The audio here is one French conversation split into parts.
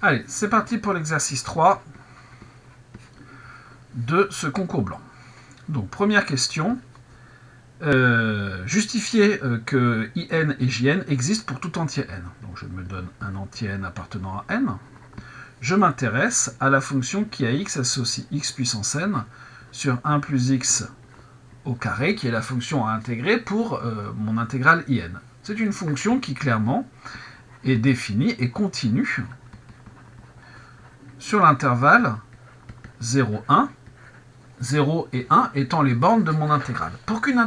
Allez, c'est parti pour l'exercice 3 de ce concours blanc. Donc, première question. Justifier que IN et JN existent pour tout entier n. Donc, je me donne un entier n appartenant à n. Je m'intéresse à la fonction qui à x associe x puissance n sur 1 plus x au carré, qui est la fonction à intégrer pour mon intégrale IN. C'est une fonction qui, clairement, est définie et continue sur l'intervalle 0, 1, 0 et 1 étant les bornes de mon intégrale. Pour qu'une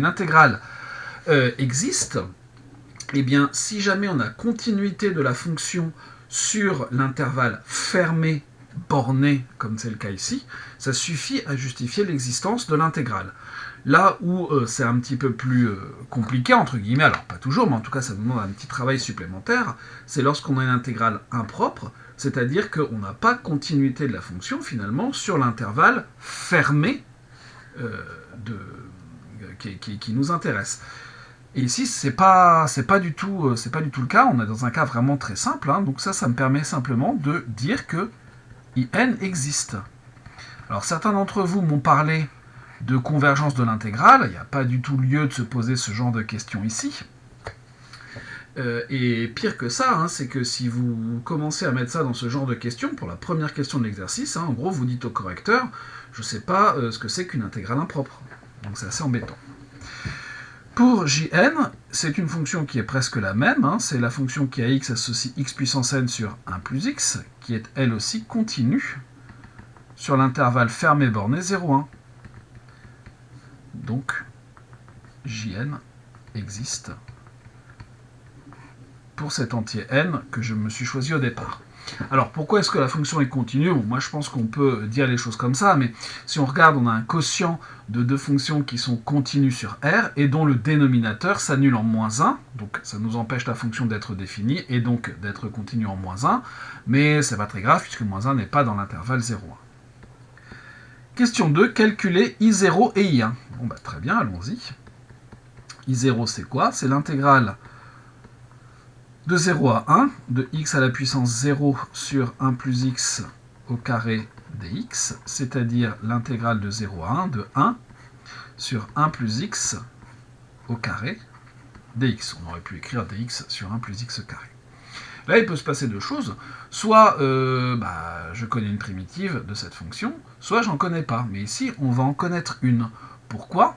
intégrale existe, eh bien, si jamais on a continuité de la fonction sur l'intervalle fermé, borné, comme c'est le cas ici, ça suffit à justifier l'existence de l'intégrale. Là où c'est un petit peu plus compliqué, entre guillemets, alors pas toujours, mais en tout cas ça demande un petit travail supplémentaire, c'est lorsqu'on a une intégrale impropre, c'est-à-dire qu'on n'a pas continuité de la fonction, finalement, sur l'intervalle fermé qui nous intéresse. Et ici, c'est pas du tout le cas, on est dans un cas vraiment très simple, hein, donc ça me permet simplement de dire que IN existe. Alors certains d'entre vous m'ont parlé de convergence de l'intégrale, il n'y a pas du tout lieu de se poser ce genre de questions ici. Et pire que ça, hein, c'est que si vous commencez à mettre ça dans ce genre de questions, pour la première question de l'exercice, hein, en gros vous dites au correcteur, je ne sais pas ce que c'est qu'une intégrale impropre. Donc c'est assez embêtant. Pour Jn, c'est une fonction qui est presque la même, hein, c'est la fonction qui à x associe x puissance n sur 1 plus x, qui est elle aussi continue sur l'intervalle fermé borné 0,1. Donc, Jn existe pour cet entier n que je me suis choisi au départ. Alors, pourquoi est-ce que la fonction est continue? Bon, moi, je pense qu'on peut dire les choses comme ça, mais si on regarde, on a un quotient de deux fonctions qui sont continues sur R, et dont le dénominateur s'annule en moins 1, donc ça nous empêche la fonction d'être définie, et donc d'être continue en moins 1, mais c'est pas très grave, puisque moins 1 n'est pas dans l'intervalle 0,1. Question 2, calculer I0 et I1. Bon, bah, très bien, allons-y. I0, c'est quoi? C'est l'intégrale de 0 à 1, de x à la puissance 0 sur 1 plus x au carré dx, c'est-à-dire l'intégrale de 0 à 1 de 1 sur 1 plus x au carré dx. On aurait pu écrire dx sur 1 plus x au carré. Là, il peut se passer deux choses. Soit je connais une primitive de cette fonction, soit j'en connais pas. Mais ici, on va en connaître une. Pourquoi?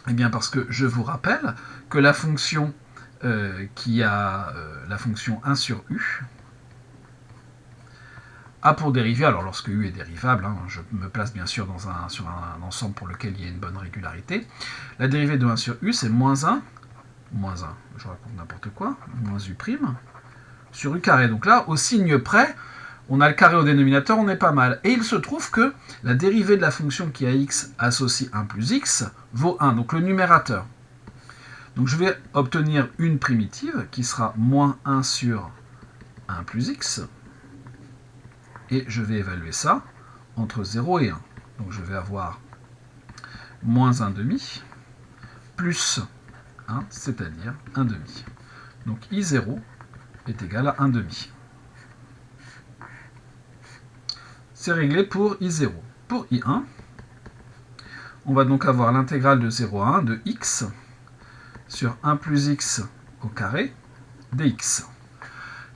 Eh bien parce que je vous rappelle que la fonction qui a la fonction 1 sur u a pour dérivée, alors lorsque u est dérivable, hein, je me place bien sûr sur un ensemble pour lequel il y a une bonne régularité, la dérivée de 1 sur u c'est moins 1, je raconte n'importe quoi, moins u' sur u carré. Donc là, au signe près, on a le carré au dénominateur, on est pas mal. Et il se trouve que la dérivée de la fonction qui à x associe 1 plus x vaut 1, donc le numérateur. Donc je vais obtenir une primitive qui sera moins 1 sur 1 plus x, et je vais évaluer ça entre 0 et 1. Donc je vais avoir moins 1 demi plus 1, c'est-à-dire 1 demi. Donc I0 est égal à 1 demi. C'est réglé pour I0. Pour I1, on va donc avoir l'intégrale de 0 à 1 de x sur 1 plus x au carré dx.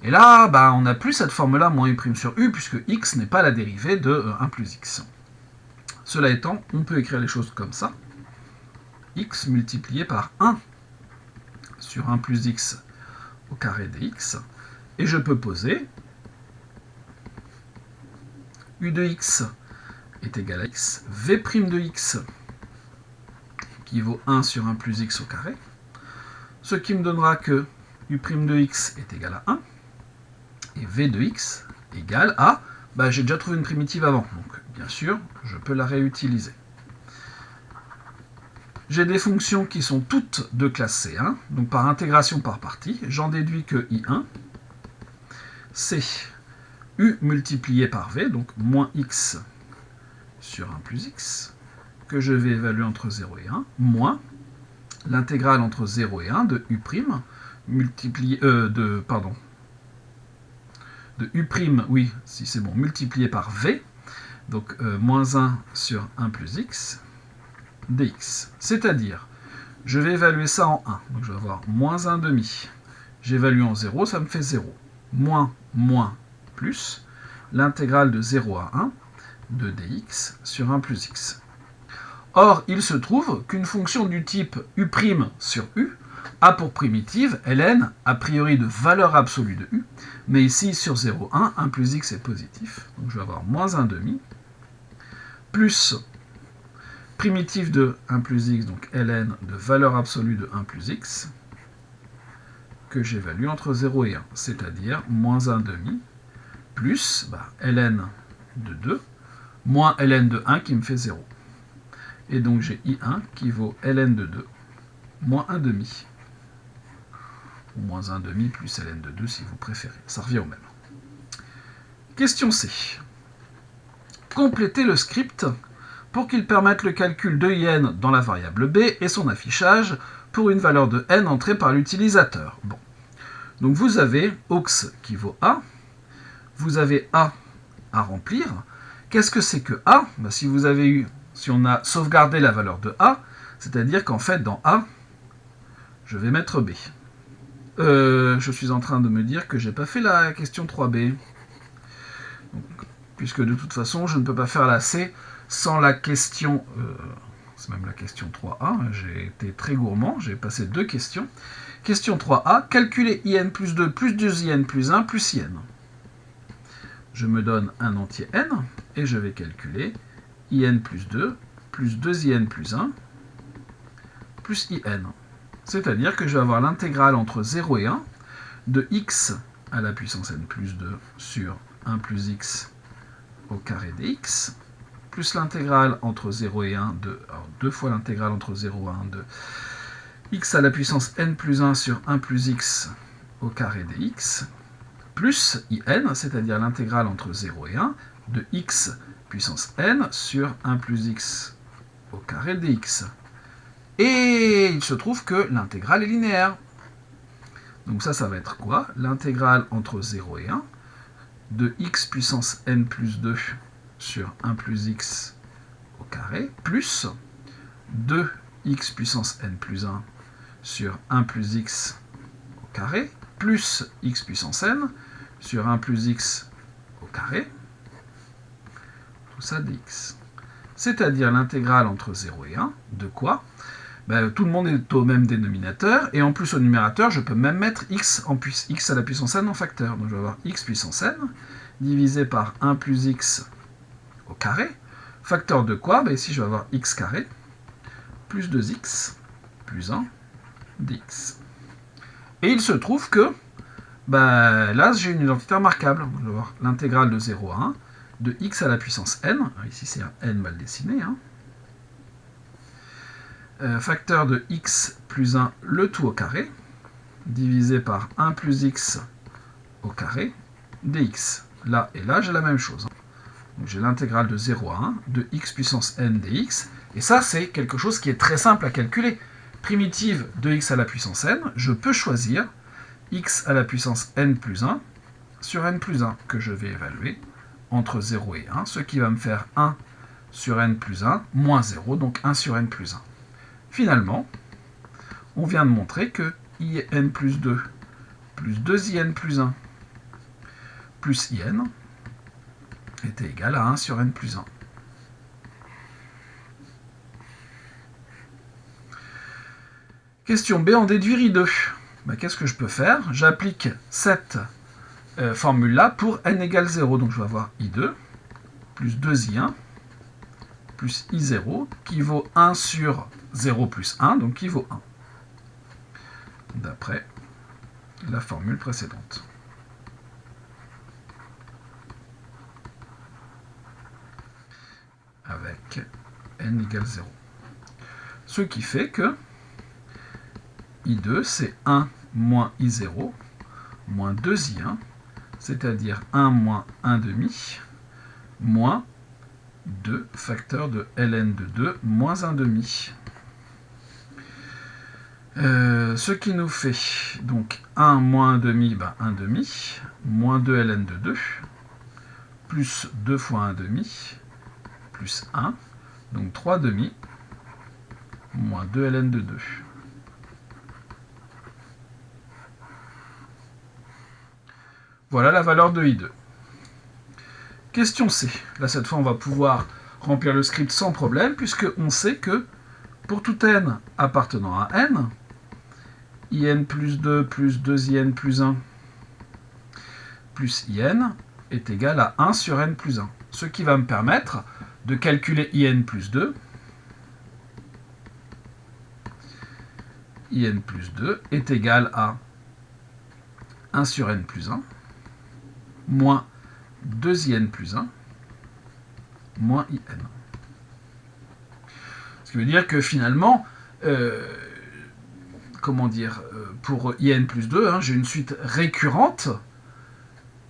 Et là, on n'a plus cette forme-là, moins u' sur u, puisque x n'est pas la dérivée de 1 plus x. Cela étant, on peut écrire les choses comme ça. X multiplié par 1 sur 1 plus x au carré dx. Et je peux poser u de x est égal à x, v' de x qui vaut 1 sur 1 plus x au carré, ce qui me donnera que u' de x est égal à 1, et v de x égale à, j'ai déjà trouvé une primitive avant, donc bien sûr, je peux la réutiliser. J'ai des fonctions qui sont toutes de classe C1, donc par intégration par partie, j'en déduis que I1, c'est u multiplié par v, donc moins x sur 1 plus x, que je vais évaluer entre 0 et 1, moins l'intégrale entre 0 et 1 de u' multiplié, de U', oui, si c'est bon, multiplié par V, donc moins 1 sur 1 plus x, dx. C'est-à-dire, je vais évaluer ça en 1. Donc je vais avoir moins 1 demi. J'évalue en 0, ça me fait 0. Moins, plus, l'intégrale de 0 à 1 de dx sur 1 plus x. Or, il se trouve qu'une fonction du type U' sur U a pour primitive ln, a priori de valeur absolue de U, mais ici sur 0, 1, 1 plus x est positif. Donc je vais avoir moins 1 demi, plus primitive de 1 plus x, donc ln de valeur absolue de 1 plus x, que j'évalue entre 0 et 1, c'est-à-dire moins 1 demi, plus ln de 2, moins ln de 1 qui me fait 0. Et donc j'ai I1 qui vaut ln de 2, moins 1 demi. Ou moins 1 demi plus ln de 2 si vous préférez. Ça revient au même. Question C. Complétez le script pour qu'il permette le calcul de in dans la variable b et son affichage pour une valeur de n entrée par l'utilisateur. Bon. Donc vous avez aux qui vaut a, vous avez a à remplir. Qu'est-ce que c'est que a? Si on a sauvegardé la valeur de a, c'est-à-dire qu'en fait dans a, je vais mettre b. Je suis en train de me dire que j'ai pas fait la question 3b. Donc, puisque de toute façon, je ne peux pas faire la C sans la question... c'est même la question 3a. J'ai été très gourmand, j'ai passé 2 questions. Question 3a, calculer in plus 2 plus 2in plus 1 plus in. Je me donne un entier n, et je vais calculer in plus 2 plus 2in plus 1 plus in. C'est-à-dire que je vais avoir l'intégrale entre 0 et 1 de x à la puissance n plus 2 sur 1 plus x au carré dx, plus l'intégrale entre 0 et 1 de, alors 2 fois l'intégrale entre 0 et 1 de x à la puissance n plus 1 sur 1 plus x au carré dx, plus in, c'est-à-dire l'intégrale entre 0 et 1 de x puissance n sur 1 plus x au carré dx. Et il se trouve que l'intégrale est linéaire. Donc ça va être quoi? L'intégrale entre 0 et 1 de x puissance n plus 2 sur 1 plus x au carré, plus 2x puissance n plus 1 sur 1 plus x au carré, plus x puissance n sur 1 plus x au carré, tout ça dx. C'est-à-dire l'intégrale entre 0 et 1 de quoi? Tout le monde est au même dénominateur, et en plus au numérateur, je peux même mettre x à la puissance n en facteur. Donc je vais avoir x puissance n divisé par 1 plus x au carré. Facteur de quoi? Ici je vais avoir x carré plus 2x plus 1 dx. Et il se trouve que là j'ai une identité remarquable. Je vais avoir l'intégrale de 0 à 1 de x à la puissance n. Alors, ici c'est un n mal dessiné, facteur de x plus 1 le tout au carré, divisé par 1 plus x au carré, dx. Là et là, j'ai la même chose. Donc j'ai l'intégrale de 0 à 1 de x puissance n dx, et ça, c'est quelque chose qui est très simple à calculer. Primitive de x à la puissance n, je peux choisir x à la puissance n plus 1 sur n plus 1, que je vais évaluer entre 0 et 1, ce qui va me faire 1 sur n plus 1, moins 0, donc 1 sur n plus 1. Finalement, on vient de montrer que in plus 2 plus 2in plus 1 plus in était égal à 1 sur n plus 1. Question B, en déduire I2. Qu'est-ce que je peux faire? J'applique cette formule-là pour n égale 0. Donc je vais avoir I2 plus 2i1 plus I0 qui vaut 1 sur 0 plus 1, donc qui vaut 1. D'après la formule précédente. Avec n égale 0. Ce qui fait que I2, c'est 1 moins I0 moins 2I1, c'est-à-dire 1 moins 1 demi, moins 2 facteur de ln de 2 moins 1 demi. Ce qui nous fait donc 1 moins 1 demi, 1 demi, moins 2 ln de 2, plus 2 fois 1 demi, plus 1, donc 3 demi, moins 2 ln de 2. Voilà la valeur de I2. Question C. Là, cette fois, on va pouvoir remplir le script sans problème, puisqu'on sait que pour tout n appartenant à n, in plus 2 plus 2in plus 1 plus in est égal à 1 sur n plus 1. Ce qui va me permettre de calculer in plus 2. In plus 2 est égal à 1 sur n plus 1 moins 2in plus 1 moins in. Ce qui veut dire que finalement, pour in plus 2, j'ai une suite récurrente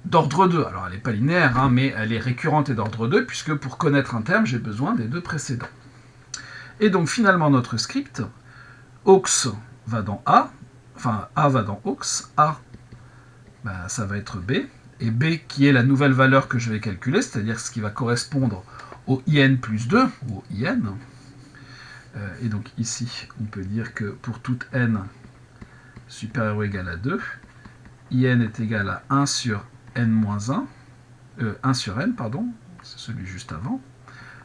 d'ordre 2. Alors elle n'est pas linéaire, mais elle est récurrente et d'ordre 2, puisque pour connaître un terme, j'ai besoin des deux précédents. Et donc finalement, notre script, aux va dans A, enfin A va dans aux, A, ça va être B, et B qui est la nouvelle valeur que je vais calculer, c'est-à-dire ce qui va correspondre au in plus 2, ou au in. Et donc ici, on peut dire que pour toute n supérieur ou égal à 2, in est égal à 1 sur n moins 1, 1 sur n, pardon, c'est celui juste avant,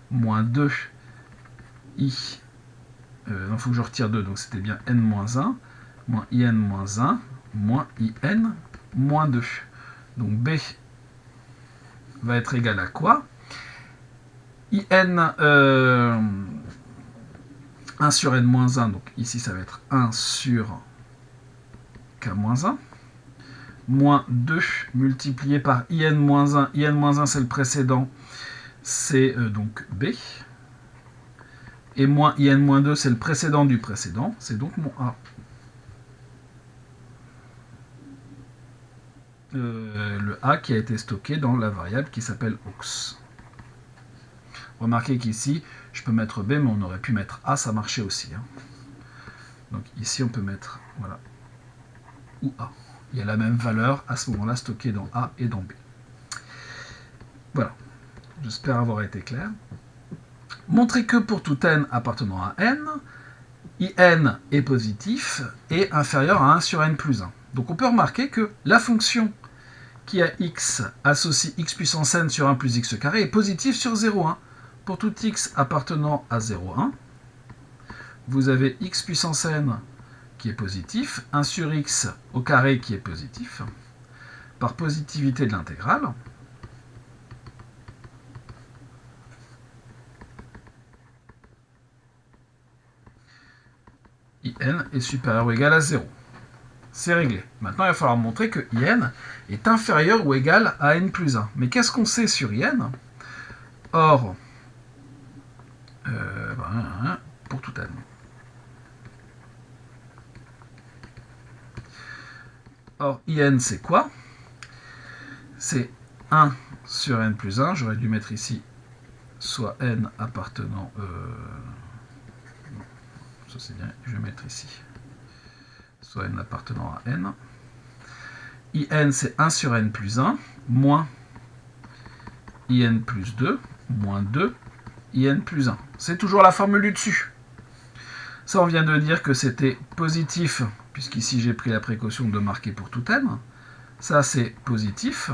moins 2 i, il faut que je retire 2, donc c'était bien n moins 1, moins in moins 1, moins in moins 2. Donc B va être égal à quoi? In 1 sur n moins 1, donc ici ça va être 1 sur k moins 1, moins 2 multiplié par in moins 1. In moins 1 c'est le précédent, c'est donc B. Et moins in moins 2 c'est le précédent du précédent, c'est donc mon A. Le A qui a été stocké dans la variable qui s'appelle aux. Remarquez qu'ici, je peux mettre B, mais on aurait pu mettre A, ça marchait aussi. Donc ici, on peut mettre, voilà, ou A. Il y a la même valeur à ce moment-là stockée dans A et dans B. Voilà. J'espère avoir été clair. Montrez que pour tout n appartenant à n, in est positif et inférieur à 1 sur n plus 1. Donc on peut remarquer que la fonction qui a x associe x puissance n sur 1 plus x carré est positive sur 0,1. Pour tout x appartenant à 0,1, vous avez x puissance n qui est positif, 1 sur x au carré qui est positif, par positivité de l'intégrale. In est supérieur ou égal à 0. C'est réglé. Maintenant, il va falloir montrer que in est inférieur ou égal à n plus 1. Mais qu'est-ce qu'on sait sur in? Or, pour tout n. Or, in, c'est quoi? C'est 1 sur n plus 1. J'aurais dû mettre ici soit n appartenant... ça c'est bien, je vais mettre ici. Soit n appartenant à n. In, c'est 1 sur n plus 1, moins in plus 2, moins 2, in plus 1. C'est toujours la formule du dessus. Ça, on vient de dire que c'était positif, puisqu'ici j'ai pris la précaution de marquer pour tout n. Ça, c'est positif.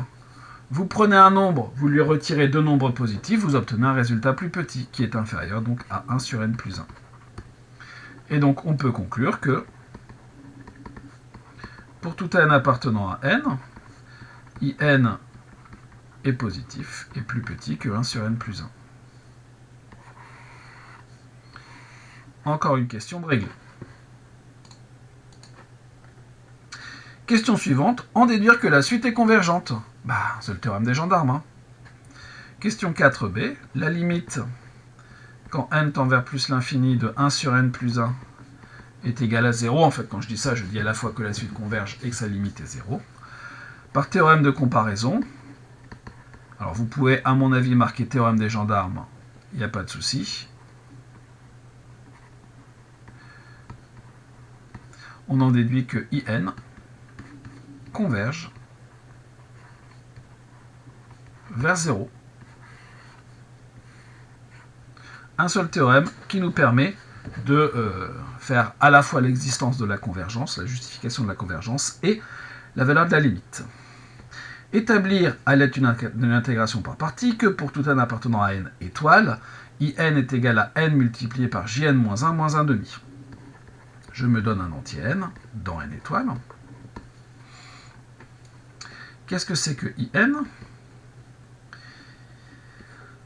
Vous prenez un nombre, vous lui retirez deux nombres positifs, vous obtenez un résultat plus petit, qui est inférieur donc à 1 sur n plus 1. Et donc, on peut conclure que pour tout n appartenant à n, in est positif et plus petit que 1 sur n plus 1. Encore une question de règle. Question suivante, en déduire que la suite est convergente. C'est le théorème des gendarmes. Question 4b, la limite quand n tend vers plus l'infini de 1 sur n plus 1 est égale à 0. En fait, quand je dis ça, je dis à la fois que la suite converge et que sa limite est 0. Par théorème de comparaison, alors vous pouvez, à mon avis, marquer théorème des gendarmes, il n'y a pas de souci. on en déduit que IN converge vers 0. Un seul théorème qui nous permet de faire à la fois l'existence de la convergence, la justification de la convergence, et la valeur de la limite. Établir à l'aide d'une intégration par partie que pour tout n appartenant à n étoile, IN est égal à n multiplié par JN moins 1 moins 1 demi. Je me donne un entier n dans n étoile. Qu'est-ce que c'est que IN?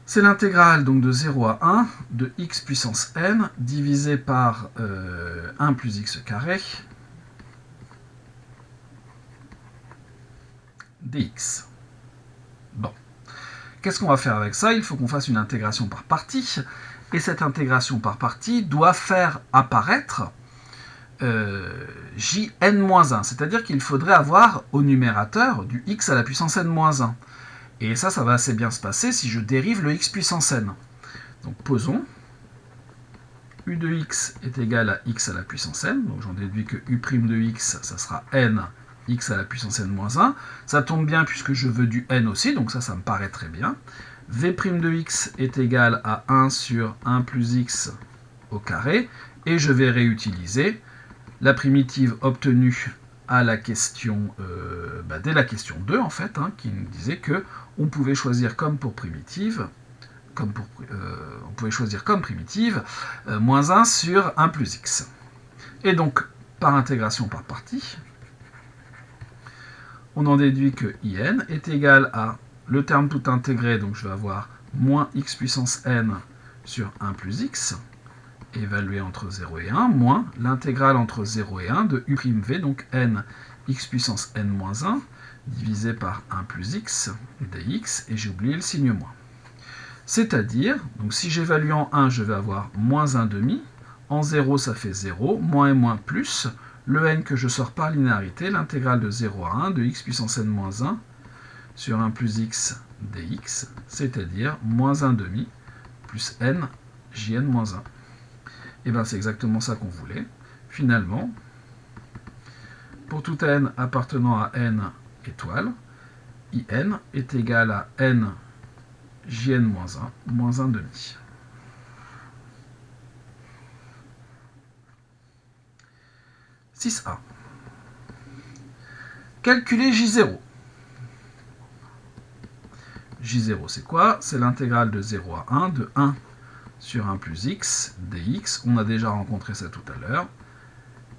C'est l'intégrale donc de 0 à 1 de x puissance n divisé par 1 plus x carré dx. Bon. Qu'est-ce qu'on va faire avec ça? Il faut qu'on fasse une intégration par partie. Et cette intégration par partie doit faire apparaître Jn-1. C'est-à-dire qu'il faudrait avoir au numérateur du x à la puissance n-1. Et ça va assez bien se passer si je dérive le x puissance n. Donc posons. U de x est égal à x à la puissance n. Donc j'en déduis que u' de x, ça sera n x à la puissance n-1. Ça tombe bien puisque je veux du n aussi, donc ça me paraît très bien. V' de x est égal à 1 sur 1 plus x au carré. Et je vais réutiliser la primitive obtenue à la question, dès la question 2 en fait, qui nous disait que on pouvait choisir comme pour primitive, moins 1 sur 1 plus x. Et donc, par intégration par partie, on en déduit que IN est égal à le terme tout intégré, donc je vais avoir moins x puissance n sur 1 plus x, évalué entre 0 et 1, moins l'intégrale entre 0 et 1 de u'v, donc n x puissance n moins 1, divisé par 1 plus x dx, et j'ai oublié le signe moins. C'est-à-dire, donc si j'évalue en 1, je vais avoir moins 1 demi, en 0 ça fait 0, moins et moins plus, le n que je sors par linéarité, l'intégrale de 0 à 1 de x puissance n moins 1 sur 1 plus x dx, c'est-à-dire moins 1 demi plus n jn moins 1. Et bien c'est exactement ça qu'on voulait. Finalement, pour tout n appartenant à n étoile, IN est égal à n jn moins 1 moins 1 demi. « 6a. Calculer J0. J0 c'est quoi? C'est l'intégrale de 0 à 1 de 1 sur 1 plus x dx. On a déjà rencontré ça tout à l'heure.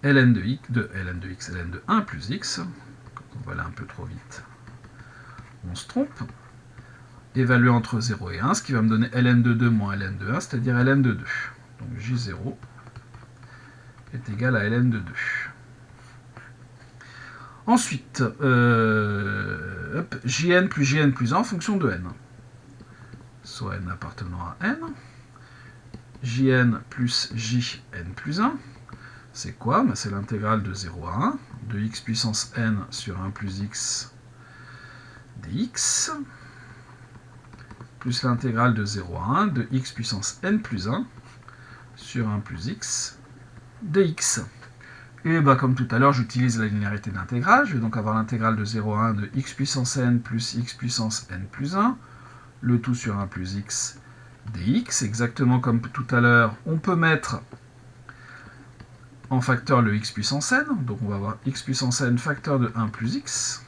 ln de x, ln de 1 plus x. Quand on va aller un peu trop vite, on se trompe. Évalué entre 0 et 1, ce qui va me donner ln de 2 moins ln de 1, c'est-à-dire ln de 2. Donc J0 est égal à ln de 2. Ensuite, Jn plus 1 en fonction de n. Soit n appartenant à n. Jn plus Jn plus 1. C'est quoi? C'est l'intégrale de 0 à 1 de x puissance n sur 1 plus x dx, plus l'intégrale de 0 à 1 de x puissance n plus 1 sur 1 plus x dx. Et comme tout à l'heure, j'utilise la linéarité d'intégrale. Je vais donc avoir l'intégrale de 0 à 1 de x puissance n plus x puissance n plus 1, le tout sur 1 plus x dx. Exactement comme tout à l'heure, on peut mettre en facteur le x puissance n. Donc on va avoir x puissance n facteur de 1 plus x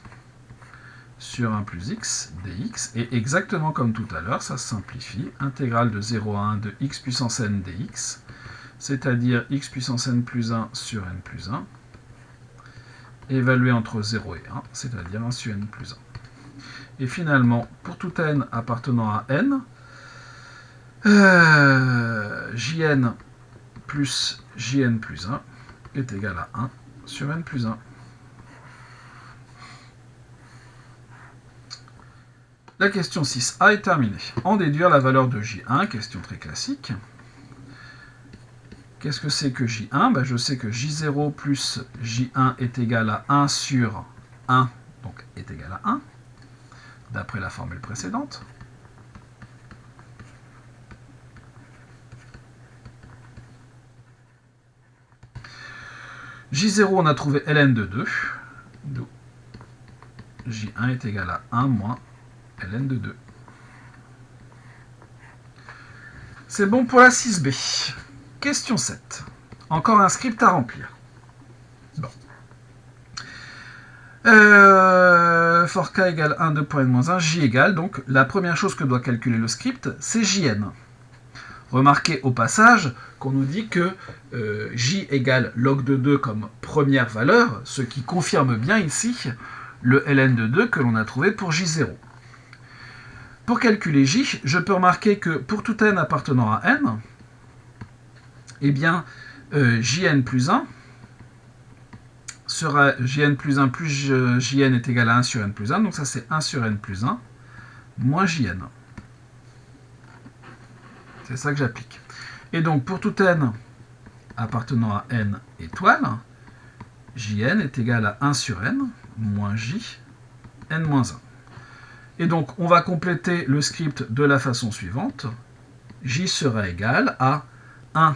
sur 1 plus x dx. Et exactement comme tout à l'heure, ça se simplifie. Intégrale de 0 à 1 de x puissance n dx, c'est-à-dire x puissance n plus 1 sur n plus 1, évalué entre 0 et 1, c'est-à-dire 1 sur n plus 1. Et finalement, pour tout n appartenant à n, Jn plus Jn plus 1 est égal à 1 sur n plus 1. La question 6a est terminée. En déduire la valeur de J1, question très classique. Qu'est-ce que c'est que J1? Je sais que J0 plus J1 est égal à 1 sur 1, donc est égal à 1, d'après la formule précédente. J0, on a trouvé ln de 2. Donc, J1 est égal à 1 moins ln de 2. C'est bon pour la 6b. Question 7. Encore un script à remplir. Bon. For k égale 1, 2 pour n-1, j égale, donc la première chose que doit calculer le script, c'est jn. Remarquez au passage qu'on nous dit que j égale log de 2 comme première valeur, ce qui confirme bien ici le ln de 2 que l'on a trouvé pour j0. Pour calculer j, je peux remarquer que pour tout n appartenant à n, eh bien, jn plus 1 sera jn plus 1 plus jn est égal à 1 sur n plus 1, donc ça c'est 1 sur n plus 1 moins jn. C'est ça que j'applique. Et donc pour tout n appartenant à n étoile, jn est égal à 1 sur n moins j n moins 1. Et donc on va compléter le script de la façon suivante. J sera égal à 1,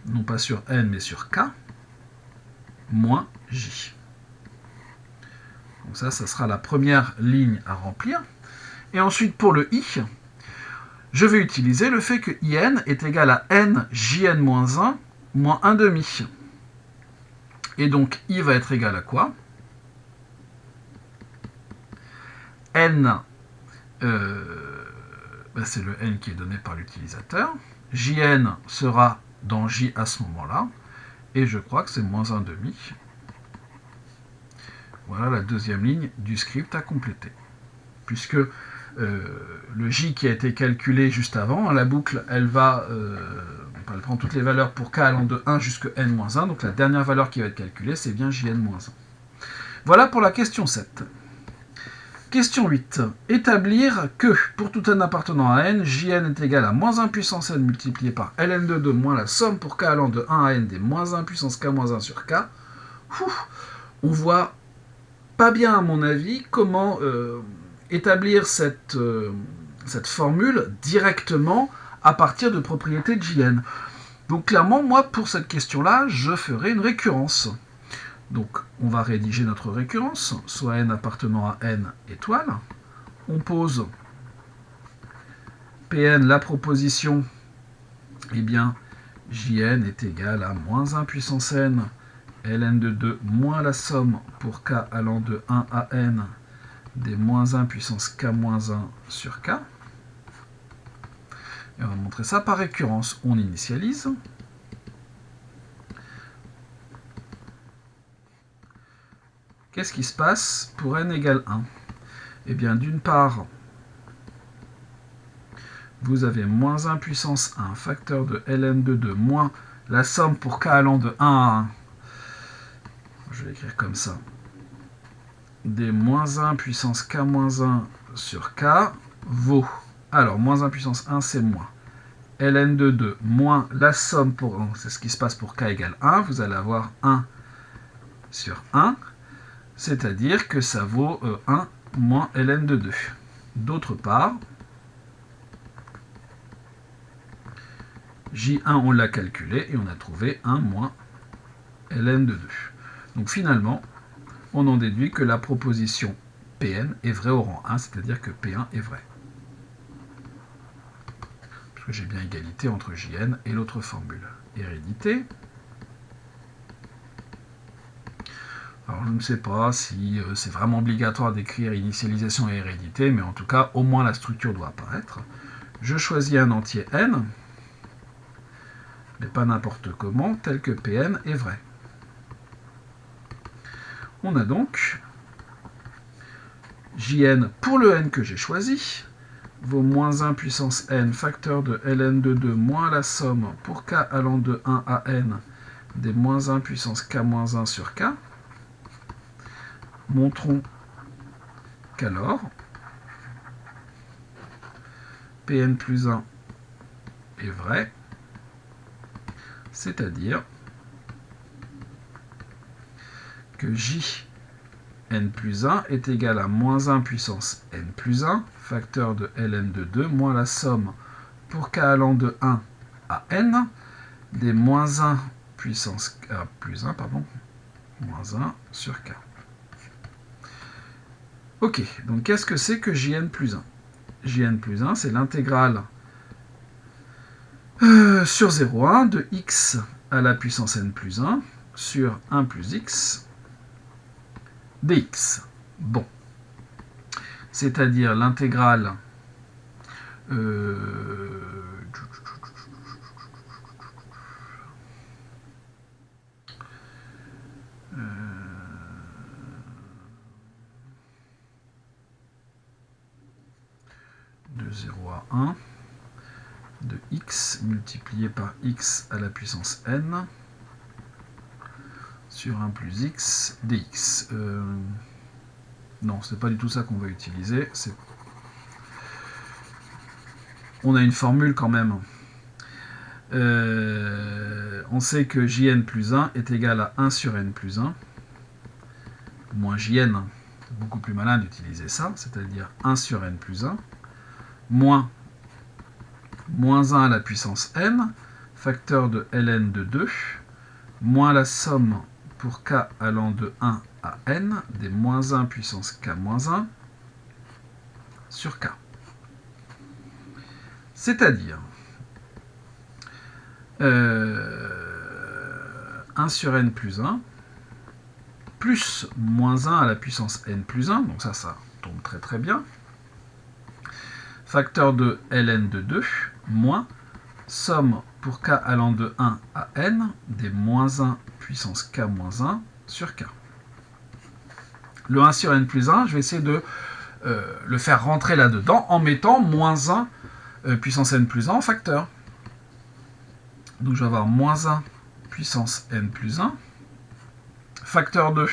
non pas sur n mais sur k, moins j. Donc ça sera la première ligne à remplir. Et ensuite pour le i, je vais utiliser le fait que in est égal à n jn moins 1 moins 1 demi. Et donc i va être égal à quoi? N, c'est le n qui est donné par l'utilisateur. Jn sera dans j à ce moment-là. Et je crois que c'est moins 1 demi. Voilà la deuxième ligne du script à compléter. Puisque le j qui a été calculé juste avant, la boucle, elle prend toutes les valeurs pour k allant de 1 jusqu'à n-1. Donc la dernière valeur qui va être calculée, c'est bien jn-1. Voilà pour la question 7. Question 8. Établir que, pour tout n appartenant à n, jn est égal à moins 1 puissance n multiplié par ln de 2 moins la somme pour k allant de 1 à n des moins 1 puissance k moins 1 sur k. On voit pas bien, à mon avis, comment établir cette formule directement à partir de propriétés de jn. Donc clairement, moi, pour cette question-là, je ferai une récurrence. Donc, on va rédiger notre récurrence, soit n appartenant à n étoile. On pose Pn, la proposition, eh bien, Jn est égal à moins 1 puissance n, ln de 2 moins la somme pour k allant de 1 à n des moins 1 puissance k moins 1 sur k. Et on va montrer ça par récurrence. On initialise. Qu'est-ce qui se passe pour n égale 1? Eh bien, d'une part, vous avez moins 1 puissance 1, facteur de ln de 2, moins la somme pour k allant de 1 à 1. Je vais écrire comme ça. Des moins 1 puissance k moins 1 sur k vaut. Alors, moins 1 puissance 1, c'est moins. ln de 2 moins la somme pour 1, c'est ce qui se passe pour k égale 1. Vous allez avoir 1 sur 1. C'est-à-dire que ça vaut 1 moins ln de 2. D'autre part, J1, on l'a calculé et on a trouvé 1 moins ln de 2. Donc finalement, on en déduit que la proposition Pn est vraie au rang 1, c'est-à-dire que P1 est vrai. Parce que j'ai bien égalité entre Jn et l'autre formule. Hérédité. Alors je ne sais pas si c'est vraiment obligatoire d'écrire initialisation et hérédité, mais en tout cas, au moins la structure doit apparaître. Je choisis un entier n, mais pas n'importe comment, tel que Pn est vrai. On a donc Jn pour le n que j'ai choisi, vaut moins 1 puissance n, facteur de ln de 2 moins la somme pour k allant de 1 à n des moins 1 puissance k moins 1 sur k. Montrons qu'alors, Pn plus 1 est vrai, c'est-à-dire que Jn plus 1 est égal à moins 1 puissance n plus 1, facteur de ln de 2, moins la somme pour k allant de 1 à n, des moins 1 puissance k plus 1, pardon, moins 1 sur k. Ok, donc qu'est-ce que c'est que Jn plus 1? Jn plus 1, c'est l'intégrale sur 0,1 de x à la puissance n plus 1 sur 1 plus x dx. Bon. C'est-à-dire l'intégrale de 0 à 1 de x multiplié par x à la puissance n sur 1 plus x dx. Non, c'est pas du tout ça qu'on va utiliser. On a une formule quand même. On sait que Jn plus 1 est égal à 1 sur n plus 1 moins Jn. C'est beaucoup plus malin d'utiliser ça, c'est-à-dire 1 sur n plus 1 moins 1 à la puissance n, facteur de ln de 2, moins la somme pour k allant de 1 à n des moins 1 puissance k moins 1 sur k. C'est-à-dire 1 sur n plus 1 plus moins 1 à la puissance n plus 1, donc ça tombe très très bien, facteur de ln de 2, moins somme pour k allant de 1 à n des moins 1 puissance k moins 1 sur k. Le 1 sur n plus 1, je vais essayer de le faire rentrer là-dedans en mettant moins 1 puissance n plus 1 en facteur. Donc je vais avoir moins 1 puissance n plus 1, facteur 2.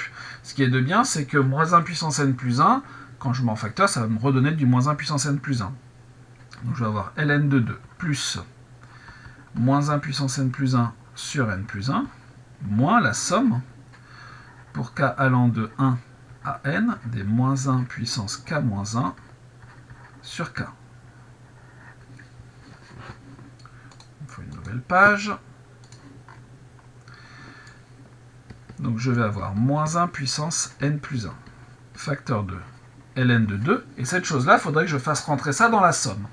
Ce qui est de bien, c'est que moins 1 puissance n plus 1, quand je mets en facteur, ça va me redonner du moins 1 puissance n plus 1. Donc je vais avoir ln de 2 plus moins 1 puissance n plus 1 sur n plus 1, moins la somme pour k allant de 1 à n des moins 1 puissance k moins 1 sur k. Il faut une nouvelle page. Donc je vais avoir moins 1 puissance n plus 1, facteur de ln de 2, et cette chose-là, il faudrait que je fasse rentrer ça dans la somme.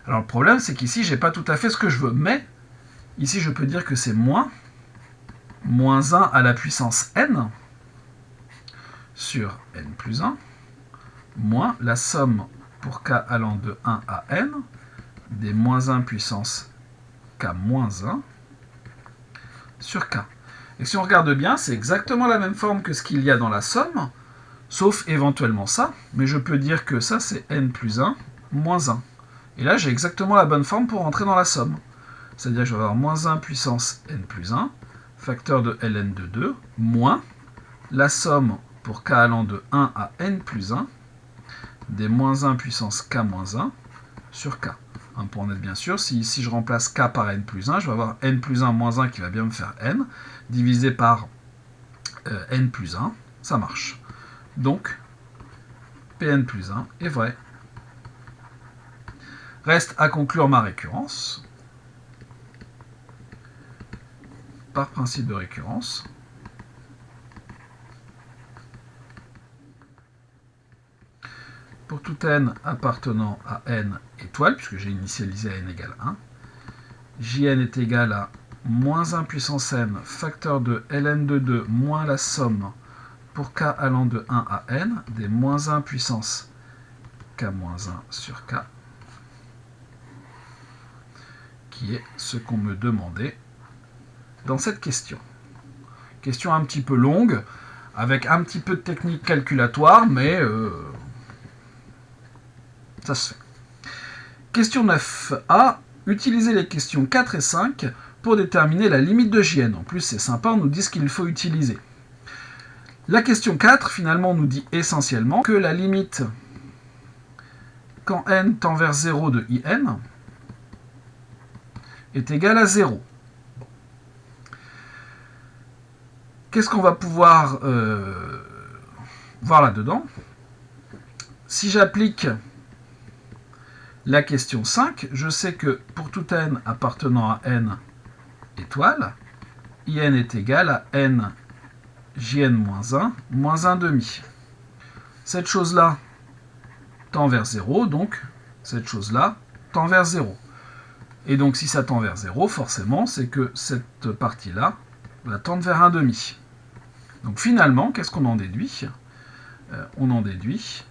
Alors le problème, c'est qu'ici, je n'ai pas tout à fait ce que je veux, mais ici, je peux dire que c'est moins 1 à la puissance n sur n plus 1, moins la somme pour k allant de 1 à n des moins 1 puissance k moins 1 sur k. Et si on regarde bien, c'est exactement la même forme que ce qu'il y a dans la somme, sauf éventuellement ça, mais je peux dire que ça, c'est n plus 1 moins 1. Et là, j'ai exactement la bonne forme pour rentrer dans la somme. C'est-à-dire que je vais avoir moins 1 puissance n plus 1, facteur de ln de 2, moins la somme pour k allant de 1 à n plus 1, des moins 1 puissance k moins 1 sur k. Pour en être bien sûr, si je remplace k par n plus 1, je vais avoir n plus 1 moins 1 qui va bien me faire n, divisé par n plus 1, ça marche. Donc, Pn plus 1 est vrai. Reste à conclure ma récurrence, par principe de récurrence. Pour tout n appartenant à n étoile, puisque j'ai initialisé à n égale 1, Jn est égal à moins 1 puissance n, facteur de ln de 2, moins la somme pour k allant de 1 à n, des moins 1 puissance k moins 1 sur k, qui est ce qu'on me demandait dans cette question. Question un petit peu longue, avec un petit peu de technique calculatoire, mais ça se fait. Question 9a. Utilisez les questions 4 et 5 pour déterminer la limite de Jn. En plus, c'est sympa, on nous dit ce qu'il faut utiliser. La question 4, finalement, nous dit essentiellement que la limite quand n tend vers 0 de In est égale à 0. Qu'est-ce qu'on va pouvoir voir là-dedans? Si j'applique la question 5, je sais que pour tout n appartenant à n étoile, in est égal à n jn moins 1 moins 1 demi. Cette chose-là tend vers 0, donc cette chose-là tend vers 0. Et donc si ça tend vers 0, forcément, c'est que cette partie-là va tendre vers 1 demi. Donc finalement, qu'est-ce qu'on en déduit? On en déduit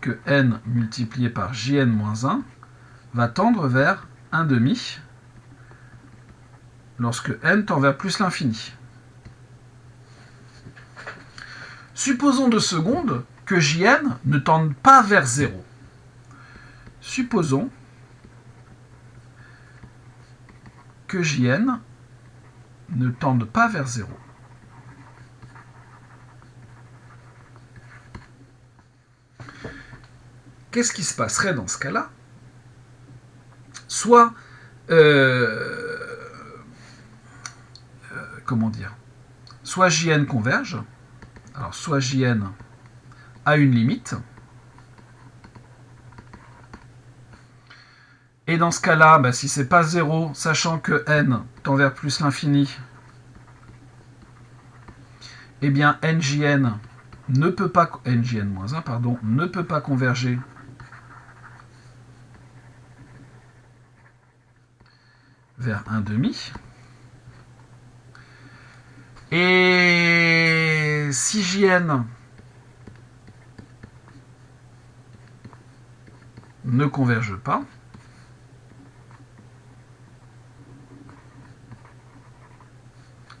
que n multiplié par jn moins 1 va tendre vers 1 demi lorsque n tend vers plus l'infini. Supposons 2 secondes que jn ne tende pas vers 0. Supposons que jn ne tende pas vers 0. Qu'est-ce qui se passerait dans ce cas-là? Soit, comment dire, soit jn converge, alors soit jn a une limite, et dans ce cas-là, bah, si c'est pas 0, sachant que n tend vers plus l'infini, eh bien njn ne peut pas, njn-1, pardon, ne peut pas converger vers 1 demi. Et si jn ne converge pas,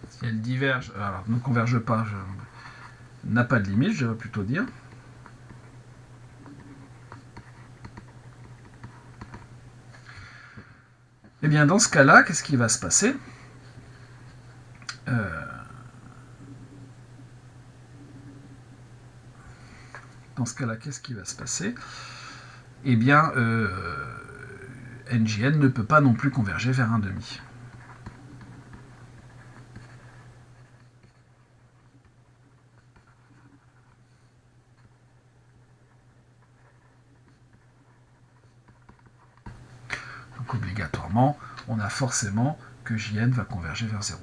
si elle diverge, alors ne converge pas, n'a pas de limite, je vais plutôt dire. Eh bien, dans ce cas-là, qu'est-ce qui va se passer? Dans ce cas-là, qu'est-ce qui va se passer? Eh bien, njn ne peut pas non plus converger vers 1 demi. Donc obligatoirement, on a forcément que jn va converger vers 0.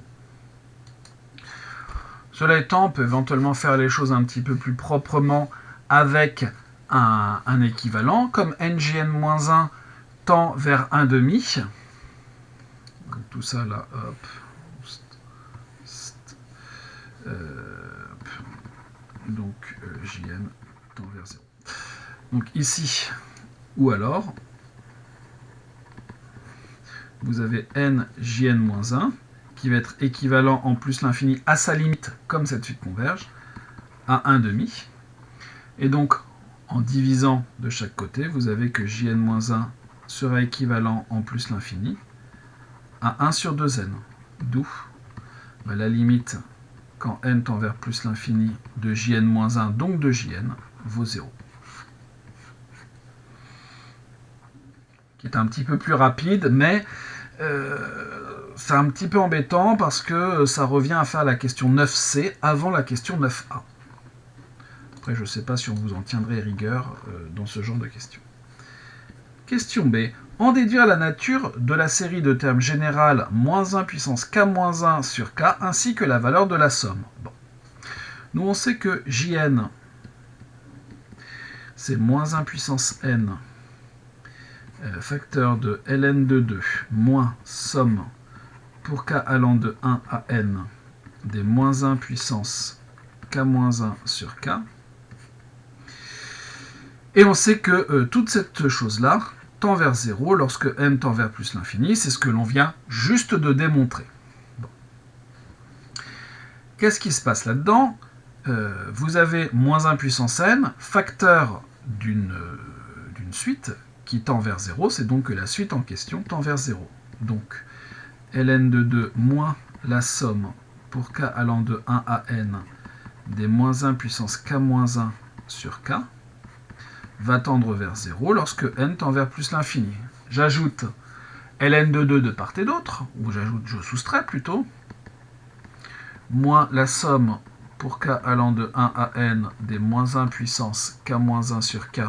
Cela étant, on peut éventuellement faire les choses un petit peu plus proprement avec un équivalent, comme njn-1 tend vers 1 demi. Donc tout ça là, hop. Donc jn tend vers 0. Donc ici, ou alors, vous avez n jn-1 qui va être équivalent en plus l'infini à sa limite, comme cette suite converge, à 1 demi. Et donc, en divisant de chaque côté, vous avez que jn-1 sera équivalent en plus l'infini à 1 sur 2n. D'où la limite, quand n tend vers plus l'infini, de jn-1, donc de jn, vaut 0. Qui est un petit peu plus rapide, mais c'est un petit peu embêtant parce que ça revient à faire la question 9c avant la question 9a. Après, je ne sais pas si on vous en tiendrait rigueur dans ce genre de questions. Question B. En déduire la nature de la série de termes générales moins 1 puissance k-1 sur k ainsi que la valeur de la somme. Bon. Nous, on sait que jn, c'est moins 1 puissance n facteur de ln de 2 moins somme pour k allant de 1 à n des moins 1 puissance k-1 sur k. Et on sait que toute cette chose-là tend vers 0 lorsque n tend vers plus l'infini. C'est ce que l'on vient juste de démontrer. Bon. Qu'est-ce qui se passe là-dedans? Vous avez moins 1 puissance n, facteur d'une suite qui tend vers 0, c'est donc que la suite en question tend vers 0. Donc, ln de 2 moins la somme pour k allant de 1 à n des moins 1 puissance k-1 sur k va tendre vers 0 lorsque n tend vers plus l'infini. J'ajoute ln de 2 de part et d'autre, ou je soustrais plutôt, moins la somme pour k allant de 1 à n des moins 1 puissance k-1 sur k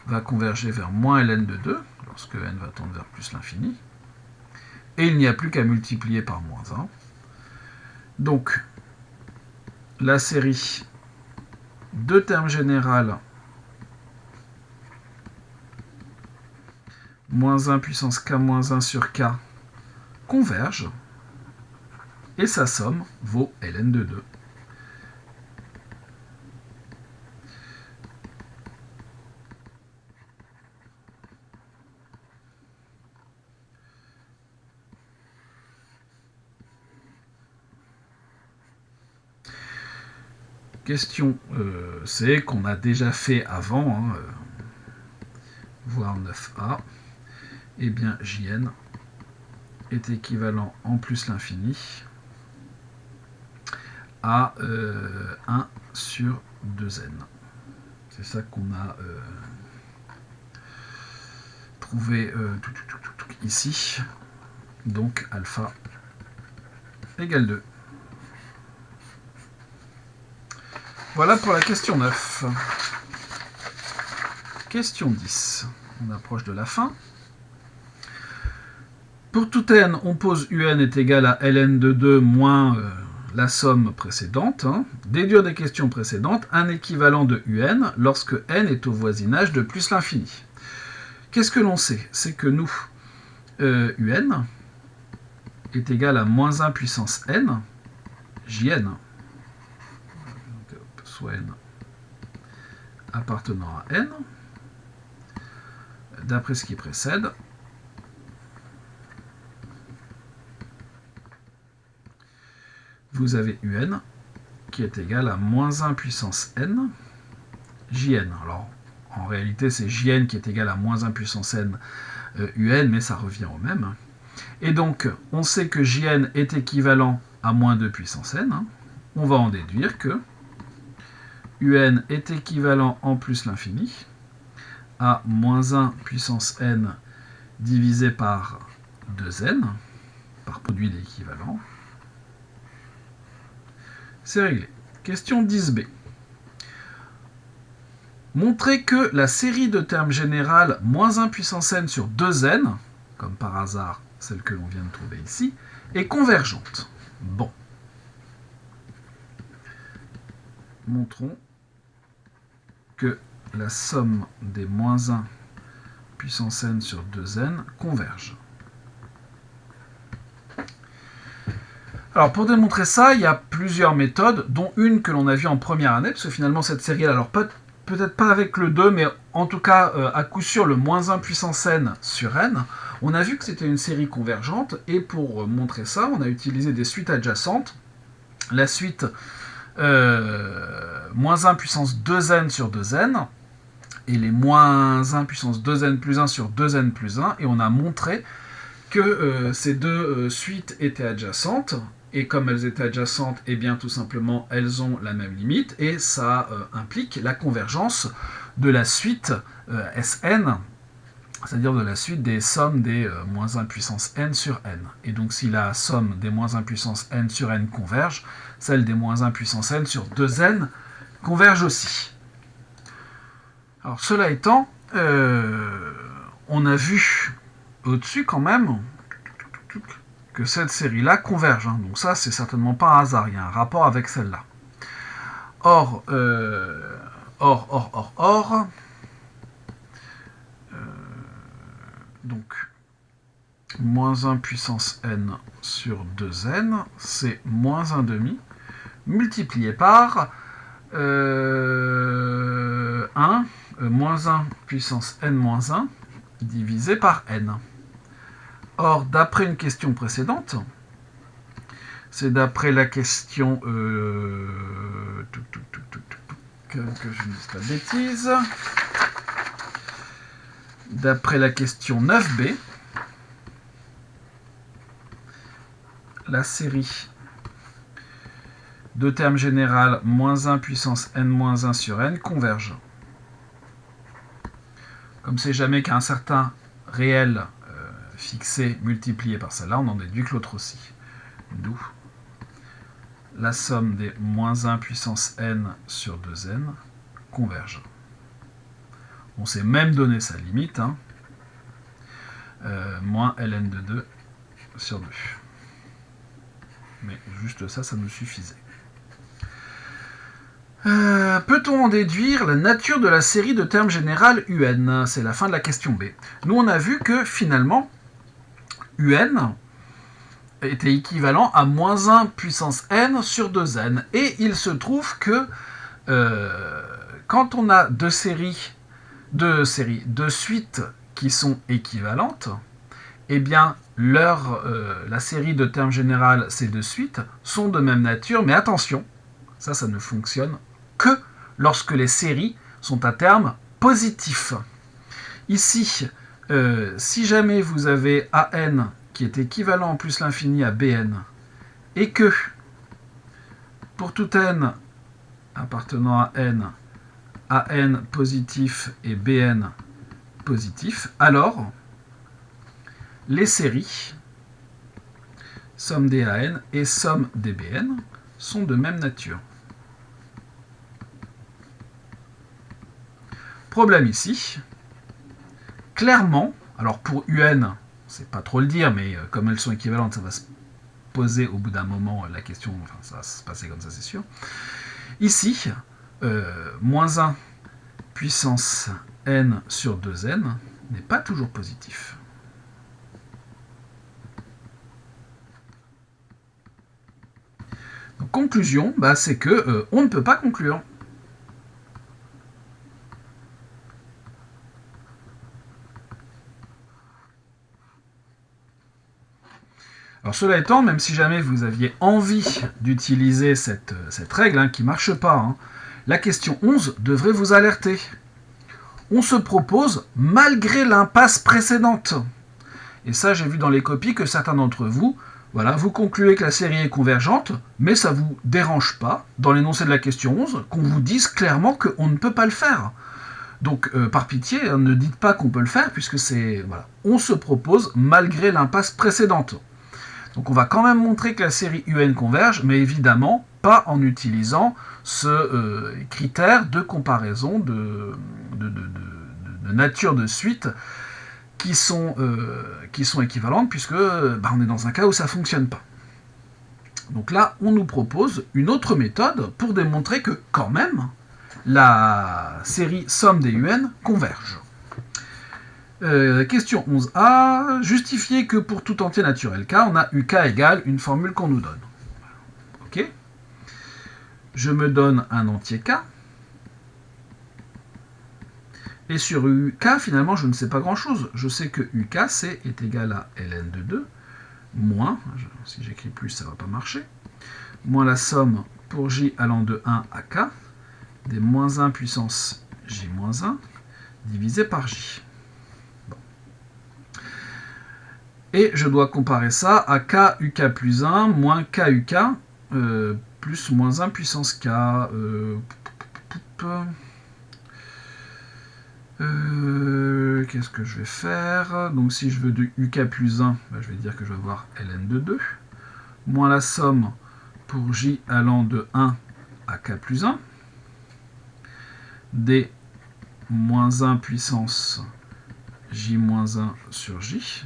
va converger vers moins ln de 2, lorsque n va tendre vers plus l'infini. Et il n'y a plus qu'à multiplier par moins 1. Donc, la série de termes général moins 1 puissance k moins 1 sur k converge, et sa somme vaut ln de 2. Question C qu'on a déjà fait avant, voire 9a. Eh bien, Jn est équivalent en plus l'infini à 1 sur 2n. C'est ça qu'on a trouvé ici. Donc, alpha égale 2. Voilà pour la question 9. Question 10. On approche de la fin. Pour tout n, on pose un est égal à ln de 2 moins la somme précédente. Déduire des questions précédentes, un équivalent de un lorsque n est au voisinage de plus l'infini. Qu'est-ce que l'on sait? C'est que nous, un est égal à moins 1 puissance n, jn, soit n appartenant à n, d'après ce qui précède, vous avez un qui est égal à moins 1 puissance n, jn. Alors, en réalité, c'est jn qui est égal à moins 1 puissance n un, mais ça revient au même. Et donc, on sait que jn est équivalent à moins 2 puissance n. On va en déduire que un est équivalent en plus l'infini à moins 1 puissance n divisé par 2n, par produit d'équivalent. C'est réglé. Question 10b. Montrez que la série de termes générales moins 1 puissance n sur 2n, comme par hasard celle que l'on vient de trouver ici, est convergente. Bon. Montrons que la somme des moins 1 puissance n sur 2n converge. Alors pour démontrer ça, il y a plusieurs méthodes, dont une que l'on a vue en première année, parce que finalement cette série, alors peut-être pas avec le 2, mais en tout cas à coup sûr le moins 1 puissance n sur n, on a vu que c'était une série convergente, et pour montrer ça, on a utilisé des suites adjacentes. La suite moins 1 puissance 2n sur 2n, et les moins 1 puissance 2n plus 1 sur 2n plus 1, et on a montré que ces deux suites étaient adjacentes, et comme elles étaient adjacentes, et bien tout simplement elles ont la même limite, et ça implique la convergence de la suite Sn, c'est-à-dire de la suite des sommes des moins 1 puissance n sur n. Et donc si la somme des moins 1 puissance n sur n converge, celle des moins 1 puissance n sur 2n converge aussi. Alors cela étant, on a vu au-dessus quand même que cette série-là converge. Donc ça, c'est certainement pas un hasard, il y a un rapport avec celle-là. Or, donc, moins 1 puissance n sur 2n, c'est moins 1 demi, multiplié par 1, moins 1 puissance n moins 1, divisé par n. Or, d'après une question précédente, c'est d'après la question que je ne dise pas de bêtises, d'après la question 9b, la série de termes général moins 1 puissance n moins 1 sur n converge. Comme c'est jamais qu'un certain réel fixé multiplié par celle-là, on en déduit que l'autre aussi. D'où la somme des moins 1 puissance n sur 2n converge. On s'est même donné sa limite, moins ln de 2 sur 2. Mais juste ça, ça nous suffisait. Peut-on en déduire la nature de la série de termes général UN? C'est la fin de la question B. Nous, on a vu que finalement, UN était équivalent à moins 1 puissance n sur 2n. Et il se trouve que quand on a deux suites qui sont équivalentes, eh bien, la série de termes général, ces deux suites, sont de même nature, mais attention, ça ne fonctionne que lorsque les séries sont à terme positif. Ici, si jamais vous avez AN qui est équivalent plus l'infini à BN, et que pour tout n appartenant à n, AN positif et BN positif, alors les séries somme des AN et somme des BN sont de même nature. Problème ici, clairement, alors pour UN, c'est pas trop le dire, mais comme elles sont équivalentes, ça va se poser au bout d'un moment la question, enfin ça va se passer comme ça, c'est sûr. Ici, moins 1 puissance n sur 2n n'est pas toujours positif. Donc, conclusion, c'est que on ne peut pas conclure. Alors cela étant, même si jamais vous aviez envie d'utiliser cette règle qui ne marche pas, la question 11 devrait vous alerter. On se propose malgré l'impasse précédente. Et ça, j'ai vu dans les copies que certains d'entre vous, voilà, vous concluez que la série est convergente, mais ça ne vous dérange pas, dans l'énoncé de la question 11, qu'on vous dise clairement qu'on ne peut pas le faire. Donc, par pitié, ne dites pas qu'on peut le faire, puisque c'est... Voilà, on se propose malgré l'impasse précédente. Donc on va quand même montrer que la série UN converge, mais évidemment pas en utilisant ce critère de comparaison de nature de suite qui sont équivalentes, puisque on est dans un cas où ça ne fonctionne pas. Donc là, on nous propose une autre méthode pour démontrer que quand même, la série somme des UN converge. Question 11a, justifier que pour tout entier naturel K, on a UK égale une formule qu'on nous donne. Ok. Je me donne un entier K. Et sur UK, finalement, je ne sais pas grand-chose. Je sais que UK est égal à ln de 2, moins, si j'écris plus, ça ne va pas marcher, moins la somme pour j allant de 1 à k, des moins 1 puissance j moins 1, divisé par j. Et je dois comparer ça à k uk plus 1 moins k uk plus moins 1 puissance k. Qu'est-ce que je vais faire? Donc si je veux de uk plus 1, je vais dire que je vais avoir ln de 2, moins la somme pour j allant de 1 à k plus 1, des moins 1 puissance j moins 1 sur j.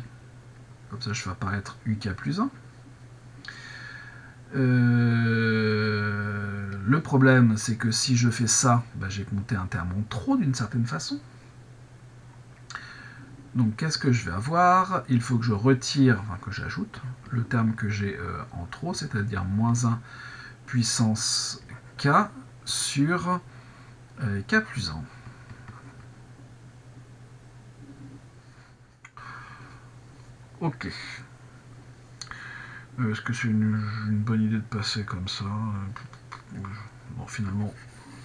Comme ça, je fais apparaître UK plus 1. Le problème, c'est que si je fais ça, j'ai compté un terme en trop d'une certaine façon. Donc, qu'est-ce que je vais avoir? Il faut que je retire, que j'ajoute le terme que j'ai en trop, c'est-à-dire moins 1 puissance K sur K plus 1. Ok. Est-ce que c'est une bonne idée de passer comme ça? Bon, finalement,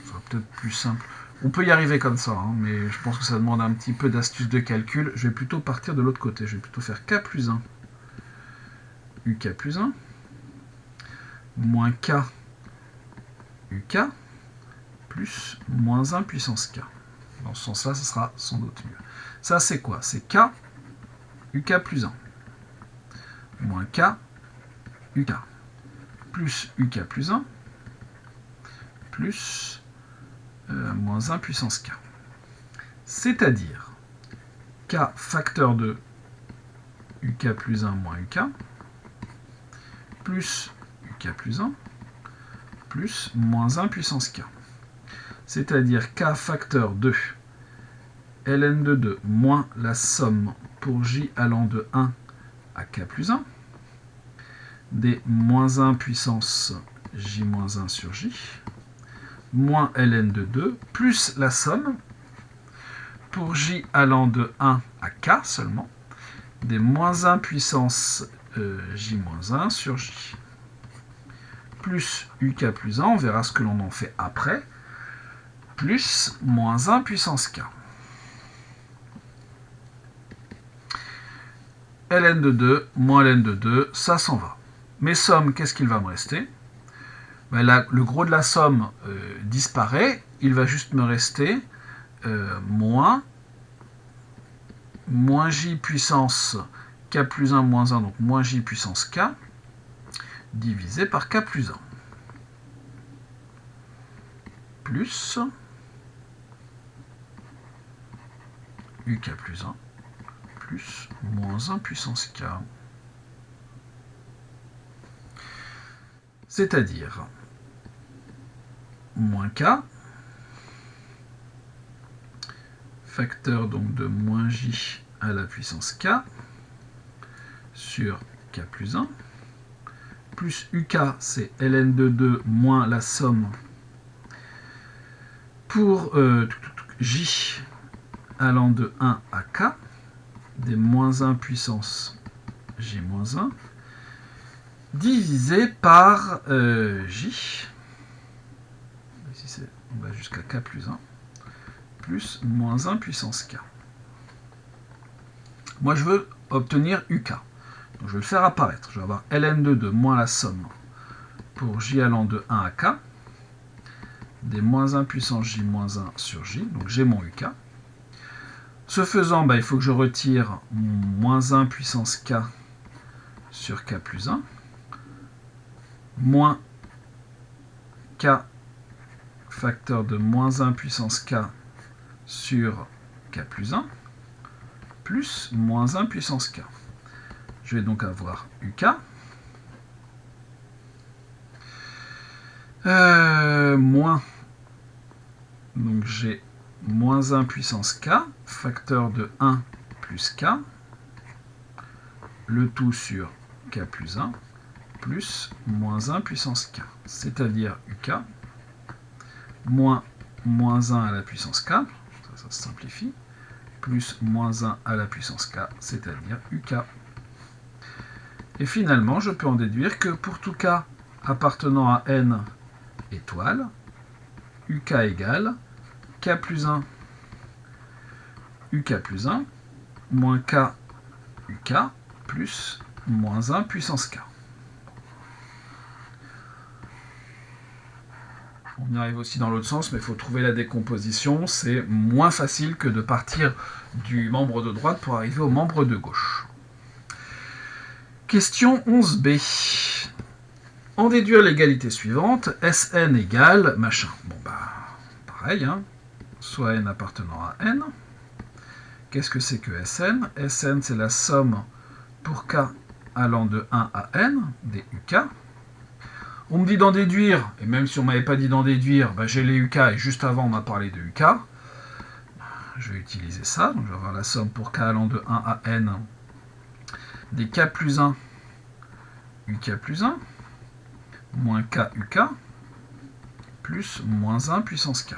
ça sera peut-être plus simple. On peut y arriver comme ça, mais je pense que ça demande un petit peu d'astuce de calcul. Je vais plutôt partir de l'autre côté. Je vais plutôt faire K plus 1, UK plus 1, moins K, UK, plus moins 1 puissance K. Dans ce sens-là, ça sera sans doute mieux. Ça, c'est quoi? C'est K, UK plus 1. Moins K, UK, plus UK plus 1, plus moins 1 puissance K. C'est-à-dire K facteur de UK plus 1 moins UK, plus uk plus 1 plus moins 1 puissance k. C'est-à-dire k facteur de ln de 2 moins la somme pour j allant de 1 à k plus 1 des moins 1 puissance j moins 1 sur j moins ln de 2 plus la somme pour j allant de 1 à k seulement des moins 1 puissance j moins 1 sur j plus uk plus 1, on verra ce que l'on en fait après, plus moins 1 puissance k. ln de 2 moins ln de 2, ça s'en va. Mes sommes, qu'est-ce qu'il va me rester? Ben là, le gros de la somme disparaît, il va juste me rester moins j puissance k plus 1 moins 1, donc moins j puissance k, divisé par k plus 1. Plus uk plus 1 plus moins 1 puissance k. C'est-à-dire moins k, facteur donc de moins j à la puissance k, sur k plus 1, plus uk, c'est ln de 2 moins la somme pour j allant de 1 à k, des moins 1 puissance j moins 1, divisé par j, ici on va jusqu'à k plus 1, plus moins 1 puissance k. Moi je veux obtenir uk. Donc je vais le faire apparaître. Je vais avoir ln de 2 moins la somme pour j allant de 1 à k, des moins 1 puissance j moins 1 sur j, donc j'ai mon uk. Ce faisant, il faut que je retire mon moins 1 puissance k sur k plus 1, moins k facteur de moins 1 puissance k sur k plus 1, plus moins 1 puissance k. Je vais donc avoir uk moins, donc j'ai moins 1 puissance k, facteur de 1 plus k, le tout sur k plus 1, plus moins 1 puissance k, c'est-à-dire uk, moins 1 à la puissance k, ça se simplifie, plus moins 1 à la puissance k, c'est-à-dire uk. Et finalement, je peux en déduire que pour tout k appartenant à n étoiles, uk égale k plus 1 uk plus 1 moins k uk plus moins 1 puissance k. On y arrive aussi dans l'autre sens, mais il faut trouver la décomposition. C'est moins facile que de partir du membre de droite pour arriver au membre de gauche. Question 11b. En déduire l'égalité suivante, Sn égale machin. Bon, pareil, soit n appartenant à n. Qu'est-ce que c'est que Sn? Sn, c'est la somme pour k allant de 1 à n des uk. On me dit d'en déduire, et même si on ne m'avait pas dit d'en déduire, j'ai les uk, et juste avant on m'a parlé de uk. Je vais utiliser ça, donc je vais avoir la somme pour k allant de 1 à n des k plus 1 uk plus 1 moins k uk plus moins 1 puissance k.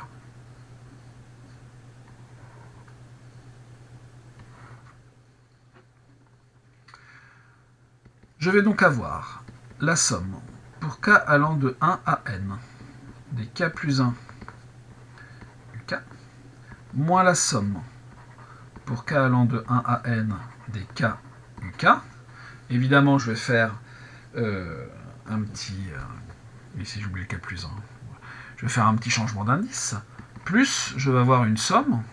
Je vais donc avoir la somme pour k allant de 1 à n des k plus 1 uk moins la somme pour k allant de 1 à n des k uk. Évidemment, je vais faire un petit... ici, j'oublie le k plus 1. Je vais faire un petit changement d'indice. Plus, je vais avoir une somme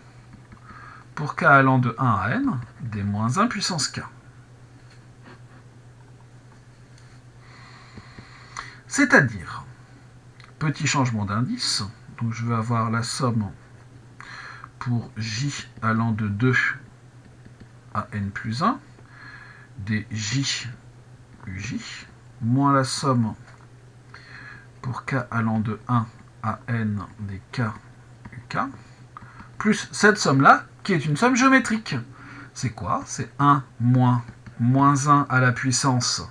pour k allant de 1 à n des moins 1 puissance k. C'est-à-dire, petit changement d'indice, donc je vais avoir la somme pour j allant de 2 à n plus 1 des j uj moins la somme pour k allant de 1 à n des k uk, plus cette somme-là, qui est une somme géométrique. C'est quoi? C'est 1 moins 1 à la puissance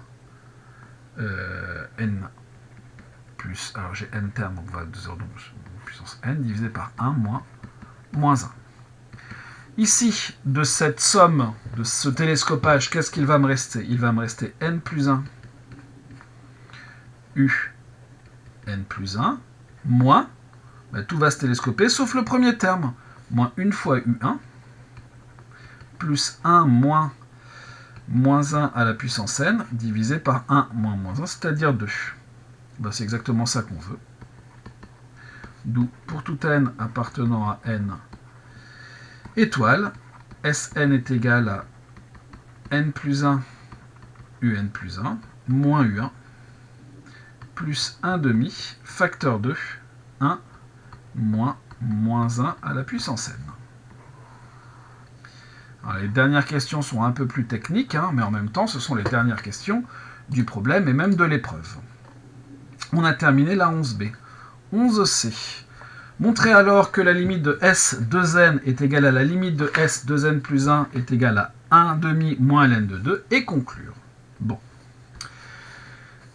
n plus, alors j'ai n termes, donc on va 2h12 puissance n divisé par 1 moins 1. Ici, de cette somme, de ce télescopage, qu'est-ce qu'il va me rester? Il va me rester n plus 1 u n plus 1 moins, tout va se télescoper sauf le premier terme, moins 1 fois u1 plus 1 moins 1 à la puissance n divisé par 1 moins 1, c'est-à-dire 2. C'est exactement ça qu'on veut. D'où pour tout n appartenant à n étoile, Sn est égal à n plus 1 un plus 1 moins u1 plus 1 demi facteur 2 1 moins 1 à la puissance n. Alors, les dernières questions sont un peu plus techniques, mais en même temps ce sont les dernières questions du problème et même de l'épreuve. On a terminé la 11b. 11c. Montrez alors que la limite de S 2n est égale à la limite de S 2n plus 1 est égale à 1 demi moins ln de 2 et conclure. Bon.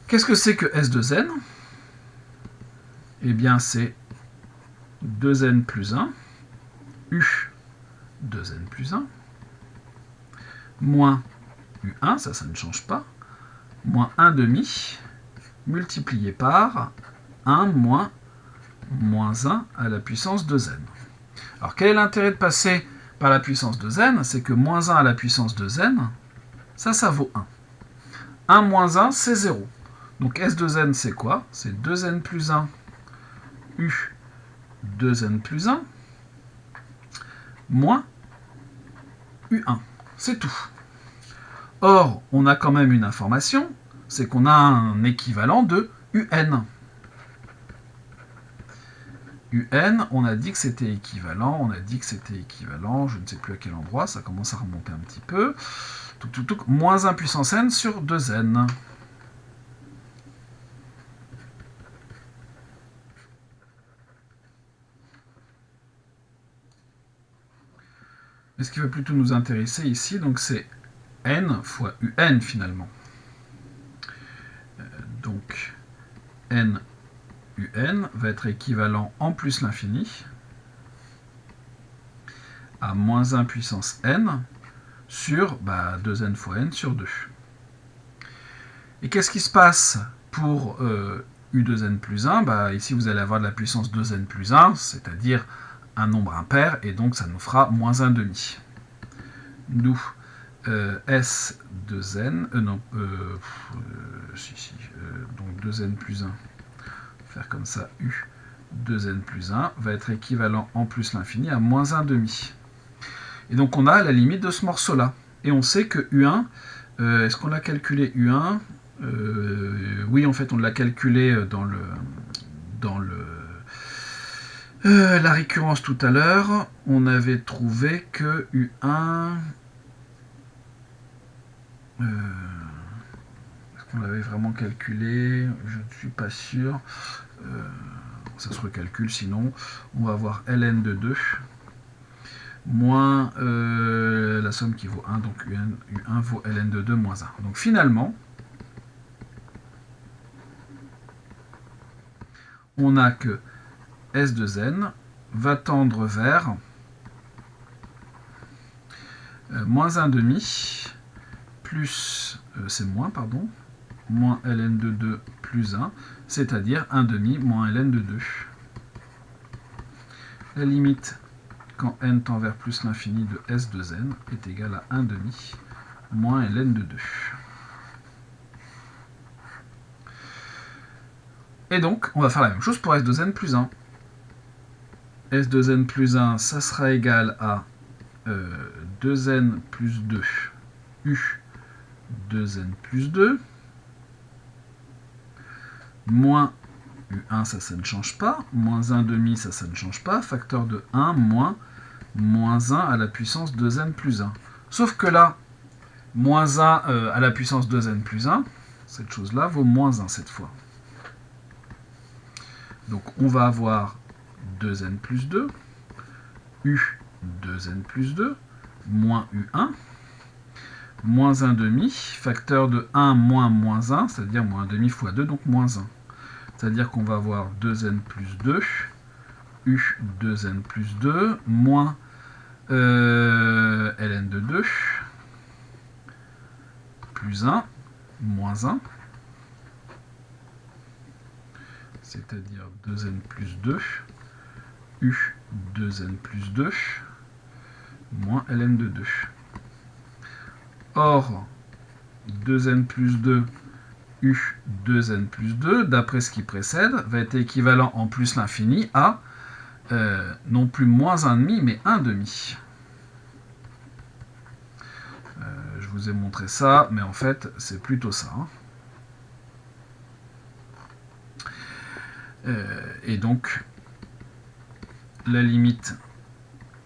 Qu'est-ce que c'est que S 2n? Eh bien c'est 2n plus 1, U 2n plus 1, moins U1, ça ne change pas, moins 1 demi, multiplié par 1 moins 1 à la puissance 2n. Alors quel est l'intérêt de passer par la puissance 2n? C'est que moins 1 à la puissance 2n, ça vaut 1. 1 moins 1, c'est 0. Donc S2n, c'est quoi? C'est 2n plus 1, U 2n plus 1, moins U1. C'est tout. Or, on a quand même une information, c'est qu'on a un équivalent de UN. UN, on a dit que c'était équivalent, je ne sais plus à quel endroit, ça commence à remonter un petit peu. Moins 1 puissance n sur 2n. Mais ce qui va plutôt nous intéresser ici, donc c'est n fois un finalement. Donc n un va être équivalent en plus l'infini à moins 1 puissance n sur 2n fois n sur 2. Et qu'est-ce qui se passe pour u2n plus 1? Ici vous allez avoir de la puissance 2n plus 1, c'est-à-dire un nombre impair, et donc ça nous fera moins 1 demi. D'où S2n, donc 2n plus 1, faire comme ça, U 2n plus 1 va être équivalent en plus l'infini à moins 1 demi. Et donc on a la limite de ce morceau-là. Et on sait que U1, est-ce qu'on l'a calculé U1 oui, en fait, on l'a calculé dans la récurrence tout à l'heure. On avait trouvé que U1... est-ce qu'on l'avait vraiment calculé? Je ne suis pas sûr. Ça se recalcule, sinon on va avoir ln de 2 moins la somme qui vaut 1, donc U1 vaut ln de 2 moins 1. Donc finalement, on a que S2n va tendre vers moins 1 demi plus, c'est moins, pardon, moins ln de 2 plus 1, c'est-à-dire 1 demi moins ln de 2. La limite quand n tend vers plus l'infini de S de n est égale à 1 demi moins ln de 2. Et donc, on va faire la même chose pour S de n plus 1. S de n plus 1, ça sera égal à 2n plus 2 U 2n plus 2 moins U1, ça ne change pas, moins 1 demi, ça ne change pas, facteur de 1 moins 1 à la puissance 2n plus 1. Sauf que là, moins 1 à la puissance 2n plus 1, cette chose-là vaut moins 1 cette fois. Donc on va avoir 2n plus 2, u 2n plus 2, moins u1, moins 1 demi, facteur de 1 moins moins 1, c'est-à-dire moins 1 demi fois 2, donc moins 1. C'est-à-dire qu'on va avoir 2n plus 2, u 2n plus 2, moins ln de 2, plus 1, moins 1, c'est-à-dire 2n plus 2, u 2n plus 2, moins ln de 2. Or, 2n plus 2, u 2n plus 2, d'après ce qui précède, va être équivalent en plus l'infini à non plus moins 1,5, mais 1 demi. Je vous ai montré ça, mais en fait, c'est plutôt ça. Et donc, la limite,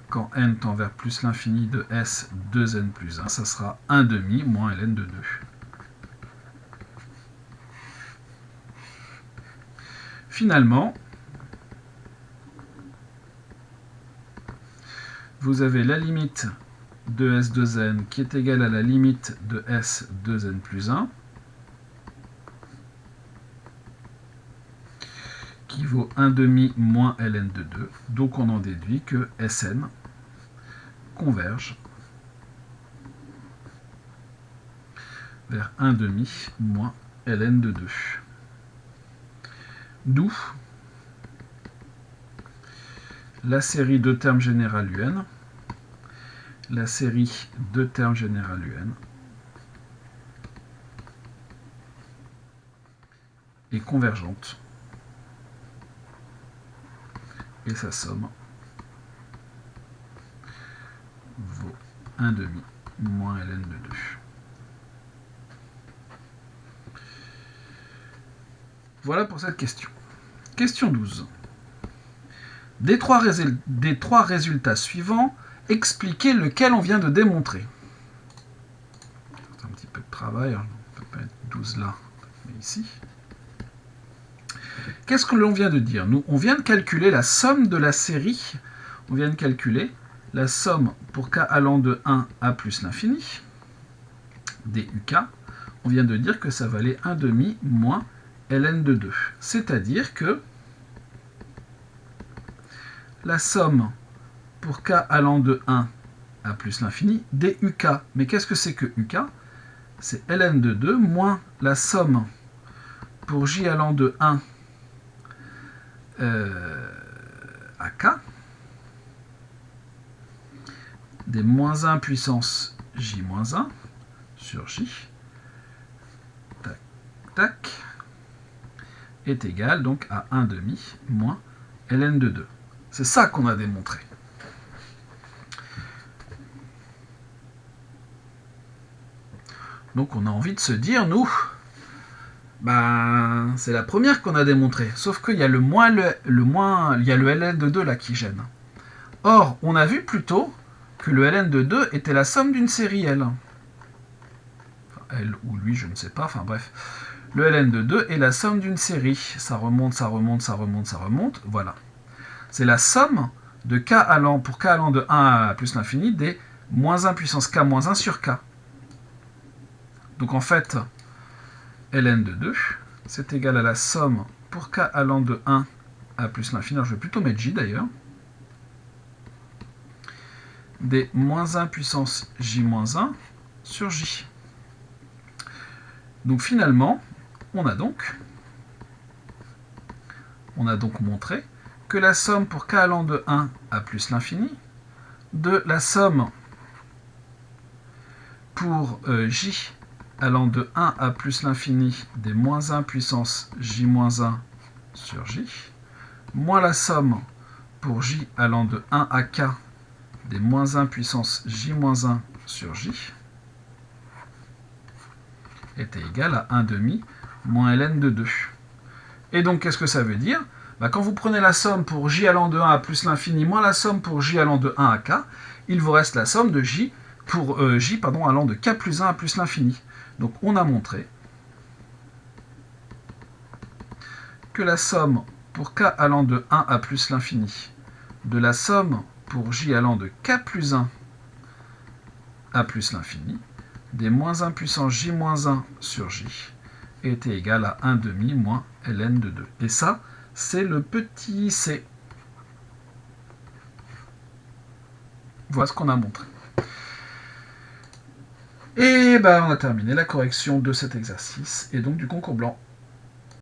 quand n tend vers plus l'infini de s 2n plus 1, ça sera 1 demi moins ln de 2. Finalement, vous avez la limite de s2n qui est égale à la limite de s 2n plus 1, qui vaut 1 demi moins ln de 2. Donc on en déduit que Sn converge vers 1 demi moins ln de 2. D'où la série de termes générale un, la série de termes générale un est convergente et sa somme vaut 1 demi moins ln de 2. Voilà pour cette question. Question 12. Des trois résultats suivants, expliquez lequel on vient de démontrer. C'est un petit peu de travail, hein. On ne peut pas mettre 12 là, mais ici. Qu'est-ce que l'on vient de dire? Nous, on vient de calculer la somme de la série. On vient de calculer la somme pour k allant de 1 à plus l'infini, duk. On vient de dire que ça valait 1 demi moins ln de 2. C'est-à-dire que la somme pour k allant de 1 à plus l'infini, duk. Mais qu'est-ce que c'est que uk? C'est ln de 2 moins la somme pour j allant de 1 à k, des moins 1 puissance j moins 1 sur j, tac, tac, est égal donc à 1 demi moins ln de 2. C'est ça qu'on a démontré. Donc on a envie de se dire, nous, ben, c'est la première qu'on a démontrée. Sauf qu'il y a le ln de 2 là qui gêne. Or, on a vu plus tôt que le ln de 2 était la somme d'une série L. Enfin, L ou lui, je ne sais pas, enfin bref. Le ln de 2 est la somme d'une série. Ça remonte, ça remonte, ça remonte, ça remonte, voilà. C'est la somme de k allant, pour k allant de 1 à plus l'infini, des moins 1 puissance k moins 1 sur k. Donc en fait, ln de 2, c'est égal à la somme pour k allant de 1 à plus l'infini, alors je vais plutôt mettre j d'ailleurs, des moins 1 puissance j moins 1 sur j. Donc finalement, on a donc montré que la somme pour k allant de 1 à plus l'infini, de la somme pour j allant de 1 à plus l'infini des moins 1 puissance j moins 1 sur j, moins la somme pour j allant de 1 à k des moins 1 puissance j moins 1 sur j, était égal à 1 demi moins ln de 2. Et donc, qu'est-ce que ça veut dire? Quand vous prenez la somme pour j allant de 1 à plus l'infini moins la somme pour j allant de 1 à k, il vous reste la somme de j pour j allant de k plus 1 à plus l'infini. Donc on a montré que la somme pour k allant de 1 à plus l'infini de la somme pour j allant de k plus 1 à plus l'infini des moins 1 puissance j moins 1 sur j était égal à 1 demi moins ln de 2. Et ça, c'est le petit c. Voilà ce qu'on a montré. Et ben, on a terminé la correction de cet exercice et donc du concours blanc.